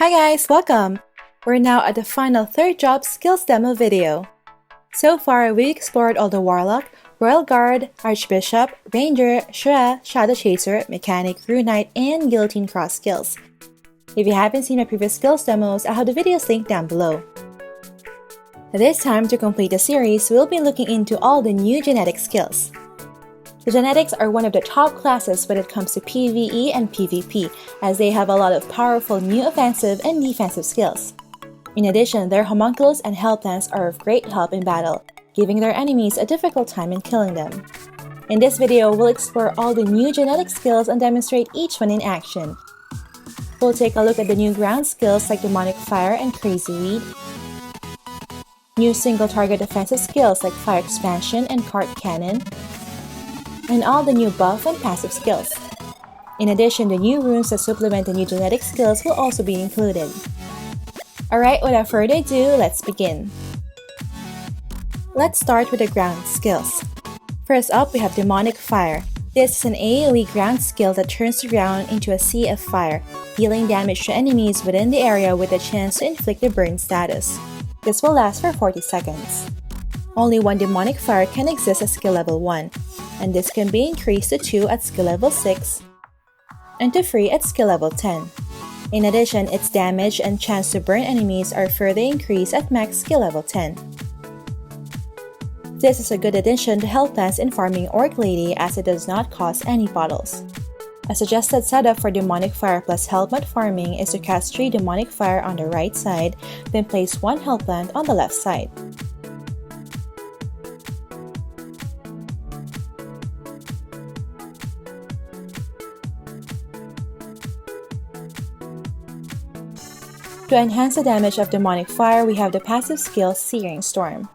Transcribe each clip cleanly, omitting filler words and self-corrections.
Hi guys, welcome! We're now at the final third job skills demo video. So far, we explored all the Warlock, Royal Guard, Archbishop, Ranger, Shura, Shadow Chaser, Mechanic, Rune Knight, and Guillotine Cross skills. If you haven't seen my previous skills demos, I'll have the videos linked down below. This time, to complete the series, we'll be looking into all the new genetic skills. The genetics are one of the top classes when it comes to PvE and PvP, as they have a lot of powerful new offensive and defensive skills. In addition, their homunculus and hellplants are of great help in battle, giving their enemies a difficult time in killing them. In this video, we'll explore all the new genetic skills and demonstrate each one in action. We'll take a look at the new ground skills like Demonic Fire and Crazy Weed, new single-target offensive skills like Fire Expansion and Cart Cannon, and all the new buff and passive skills. In addition, the new runes that supplement the new genetic skills will also be included. Alright, without further ado, let's begin. Let's start with the ground skills. First up, we have Demonic Fire. This is an AoE ground skill that turns the ground into a sea of fire, dealing damage to enemies within the area with a chance to inflict a burn status. This will last for 40 seconds. Only one Demonic Fire can exist at skill level 1, and this can be increased to 2 at skill level 6, and to 3 at skill level 10. In addition, its damage and chance to burn enemies are further increased at max skill level 10. This is a good addition to hellplants in farming Orc Lady as it does not cost any bottles. A suggested setup for Demonic Fire plus Hellplant farming is to cast 3 Demonic Fire on the right side, then place 1 Hellplant on the left side. To enhance the damage of Demonic Fire, we have the passive skill Searing Storm.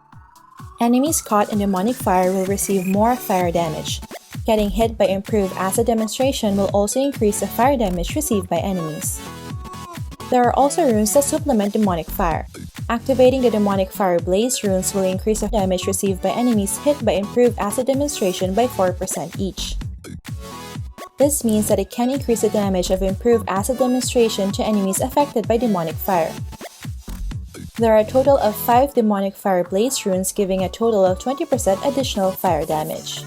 Enemies caught in Demonic Fire will receive more fire damage. Getting hit by improved acid demonstration will also increase the fire damage received by enemies. There are also runes that supplement Demonic Fire. Activating the Demonic Fire Blaze runes will increase the damage received by enemies hit by improved acid demonstration by 4% each. This means that it can increase the damage of improved acid demonstration to enemies affected by Demonic Fire. There are a total of 5 Demonic Fire Blaze runes giving a total of 20% additional fire damage.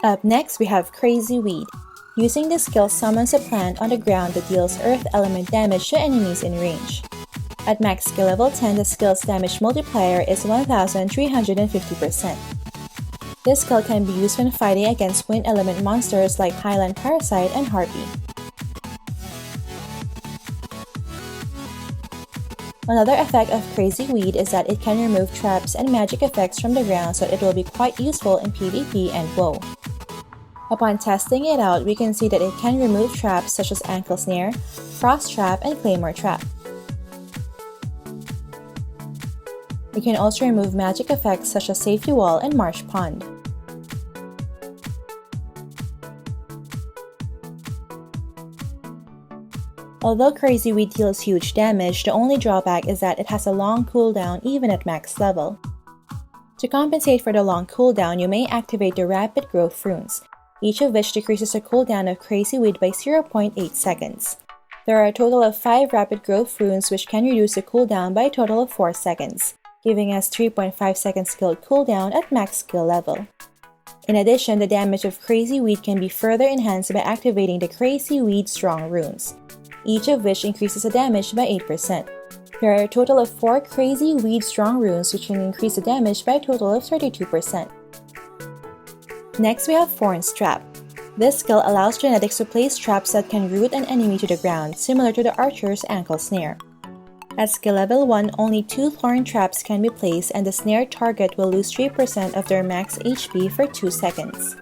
Up next, we have Crazy Weed. Using this skill summons a plant on the ground that deals earth element damage to enemies in range. At max skill level 10, the skill's damage multiplier is 1350%. This skill can be used when fighting against wind element monsters like Highland Parasite and Harpy. Another effect of Crazy Weed is that it can remove traps and magic effects from the ground, so it will be quite useful in PvP and WoW. Upon testing it out, we can see that it can remove traps such as Ankle Snare, Frost Trap, and Claymore Trap. It can also remove magic effects such as Safety Wall and Marsh Pond. Although Crazy Weed deals huge damage, the only drawback is that it has a long cooldown even at max level. To compensate for the long cooldown, you may activate the Rapid Growth runes, each of which decreases the cooldown of Crazy Weed by 0.8 seconds. There are a total of 5 Rapid Growth runes which can reduce the cooldown by a total of 4 seconds, giving us 3.5 seconds skill cooldown at max skill level. In addition, the damage of Crazy Weed can be further enhanced by activating the Crazy Weed Strong runes, each of which increases the damage by 8%. There are a total of 4 Crazy Weed Strong runes which can increase the damage by a total of 32%. Next, we have Torrens Trap. This skill allows genetics to place traps that can root an enemy to the ground, similar to the Archer's Ankle Snare. At skill level 1, only 2 Thorn Traps can be placed and the snare target will lose 3% of their max HP for 2 seconds.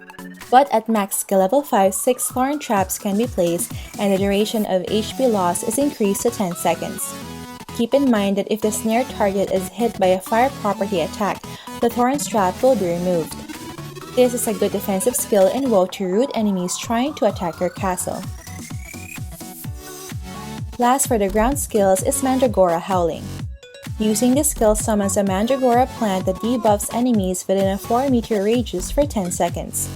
But at max skill level 5, 6 Thorn Traps can be placed and the duration of HP loss is increased to 10 seconds. Keep in mind that if the snare target is hit by a fire property attack, the Torrens Trap will be removed. This is a good defensive skill in WoW to root enemies trying to attack your castle. Last for the ground skills is Mandragora Howling. Using this skill summons a Mandragora plant that debuffs enemies within a 4-meter radius for 10 seconds.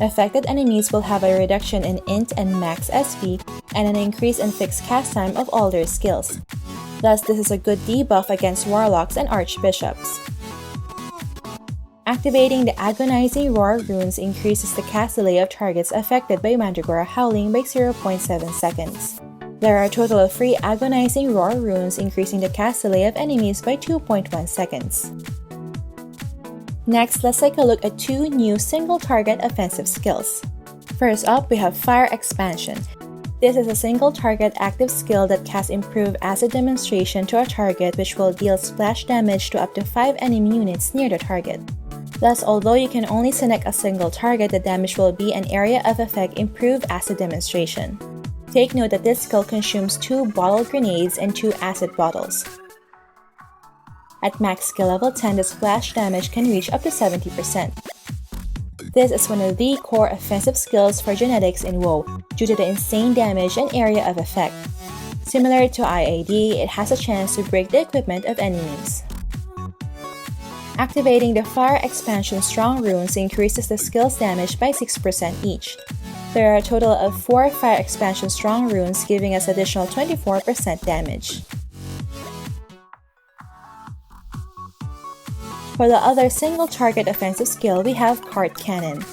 Affected enemies will have a reduction in int and max SP and an increase in fixed cast time of all their skills. Thus, this is a good debuff against warlocks and archbishops. Activating the agonizing roar runes increases the cast delay of targets affected by Mandragora howling by 0.7 seconds. There are a total of 3 agonizing roar runes increasing the cast delay of enemies by 2.1 seconds. Next, let's take a look at 2 new single-target offensive skills. First up, we have Fire Expansion. This is a single-target active skill that casts Improved Acid Demonstration to a target, which will deal splash damage to up to 5 enemy units near the target. Thus, although you can only select a single target, the damage will be an area of effect Improved Acid Demonstration. Take note that this skill consumes 2 bottle grenades and 2 acid bottles. At max skill level 10, the splash damage can reach up to 70%. This is one of the core offensive skills for genetics in WoW due to the insane damage and area of effect. Similar to IAD, it has a chance to break the equipment of enemies. Activating the Fire Expansion Strong Runes increases the skill's damage by 6% each. There are a total of 4 Fire Expansion Strong Runes, giving us additional 24% damage. For the other single-target offensive skill, we have Cart Cannon.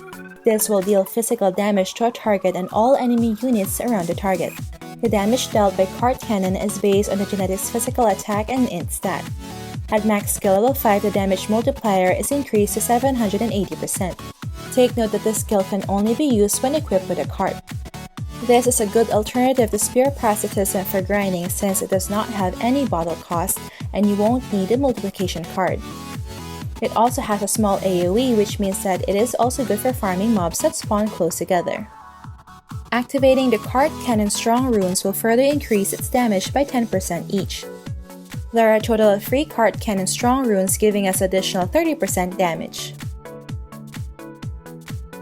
This will deal physical damage to a target and all enemy units around the target. The damage dealt by Cart Cannon is based on the genetics physical attack and int stat. At max skill level 5, the damage multiplier is increased to 780%. Take note that this skill can only be used when equipped with a cart. This is a good alternative to Spear Parasitism for grinding since it does not have any bottle cost and you won't need a multiplication card. It also has a small AoE, which means that it is also good for farming mobs that spawn close together. Activating the Cart Cannon Strong Runes will further increase its damage by 10% each. There are a total of 3 Cart Cannon Strong Runes, giving us additional 30% damage.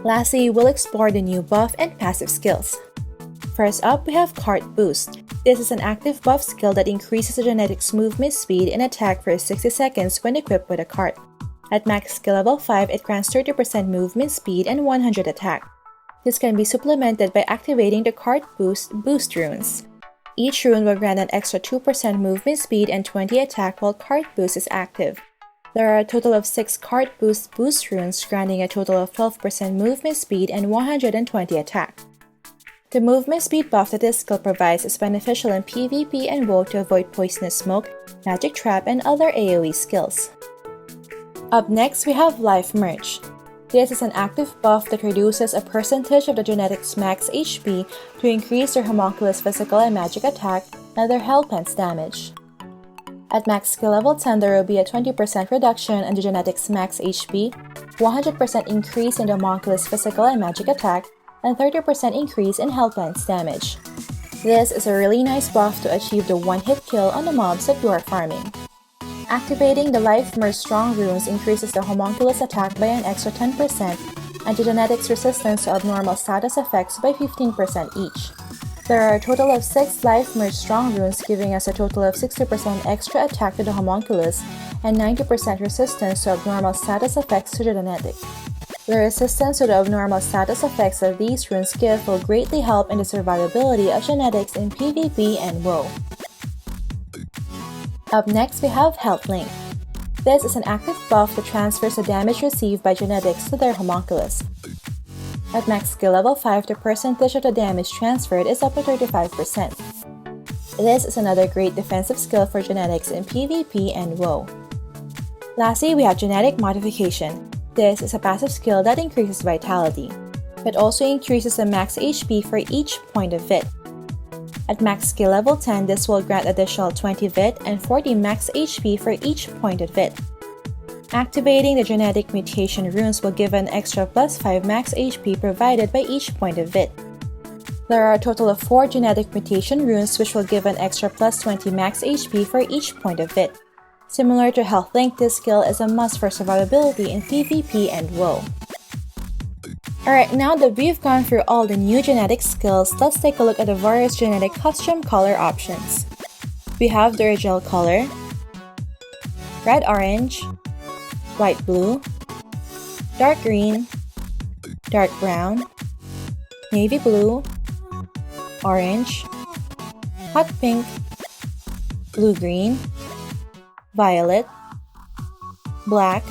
Lastly, we'll explore the new buff and passive skills. First up, we have Cart Boost. This is an active buff skill that increases the genetics movement speed and attack for 60 seconds when equipped with a cart. At max skill level 5, it grants 30% movement speed and 100 attack. This can be supplemented by activating the Cart Boost runes. Each rune will grant an extra 2% movement speed and 20 attack while Cart Boost is active. There are a total of 6 Cart Boost runes, granting a total of 12% movement speed and 120 attack. The movement speed buff that this skill provides is beneficial in PvP and WoW to avoid Poisonous Smoke, Magic Trap, and other AoE skills. Up next, we have Life Merge. This is an active buff that reduces a percentage of the genetics max HP to increase their homunculus physical and magic attack and their Helplink damage. At max skill level 10, there will be a 20% reduction in the genetics max HP, 100% increase in the homunculus physical and magic attack, and 30% increase in Helplink damage. This is a really nice buff to achieve the one-hit kill on the mobs that you are farming. Activating the Life Merge Strong Runes increases the homunculus attack by an extra 10% and the genetics resistance to abnormal status effects by 15% each. There are a total of 6 Life Merge Strong Runes, giving us a total of 60% extra attack to the homunculus and 90% resistance to abnormal status effects to the genetic. The resistance to the abnormal status effects that these runes give will greatly help in the survivability of genetics in PvP and WoW. Up next, we have Helplink. This is an active buff that transfers the damage received by genetics to their homunculus. At max skill level 5, the percentage of the damage transferred is up to 35%. This is another great defensive skill for genetics in PvP and WoW. Lastly, we have Genetic Modification. This is a passive skill that increases vitality. It also increases the max HP for each point of Vit. At max skill level 10, this will grant additional 20 Vit and 40 max HP for each point of Vit. Activating the Genetic Mutation runes will give an extra plus 5 max HP provided by each point of Vit. There are a total of 4 Genetic Mutation runes, which will give an extra plus 20 max HP for each point of Vit. Similar to Helplink, this skill is a must for survivability in PvP and WoW. Alright, now that we've gone through all the new genetic skills, let's take a look at the various genetic custom color options. We have the original color, red-orange, white-blue, dark green, dark brown, navy blue, orange, hot pink, blue-green, violet, black,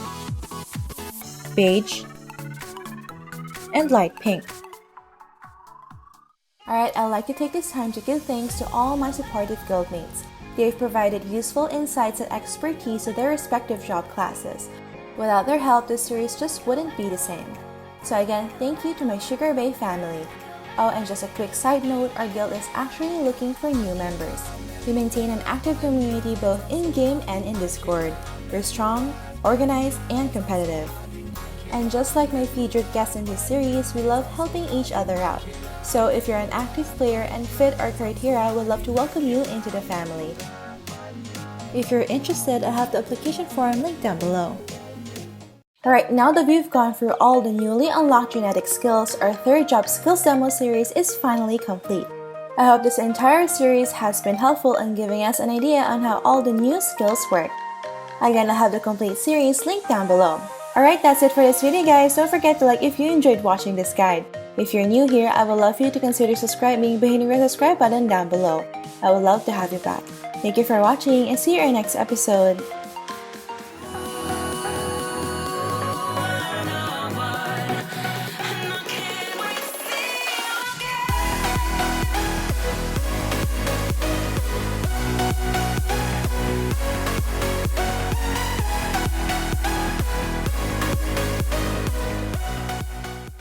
beige, and light pink. Alright, I'd like to take this time to give thanks to all my supportive guildmates. They've provided useful insights and expertise to their respective job classes. Without their help, this series just wouldn't be the same. So again, thank you to my Sugar Bay family. Oh, and just a quick side note, our guild is actually looking for new members. We maintain an active community both in-game and in Discord. We're strong, organized, and competitive. And just like my featured guests in this series, we love helping each other out. So if you're an active player and fit our criteria, we'd love to welcome you into the family. If you're interested, I have the application form linked down below. Alright, now that we've gone through all the newly unlocked genetic skills, our third job skills demo series is finally complete. I hope this entire series has been helpful in giving us an idea on how all the new skills work. Again, I'll have the complete series linked down below. Alright, that's it for this video guys. Don't forget to like if you enjoyed watching this guide. If you're new here, I would love for you to consider subscribing by hitting the subscribe button down below. I would love to have you back. Thank you for watching and see you in our next episode.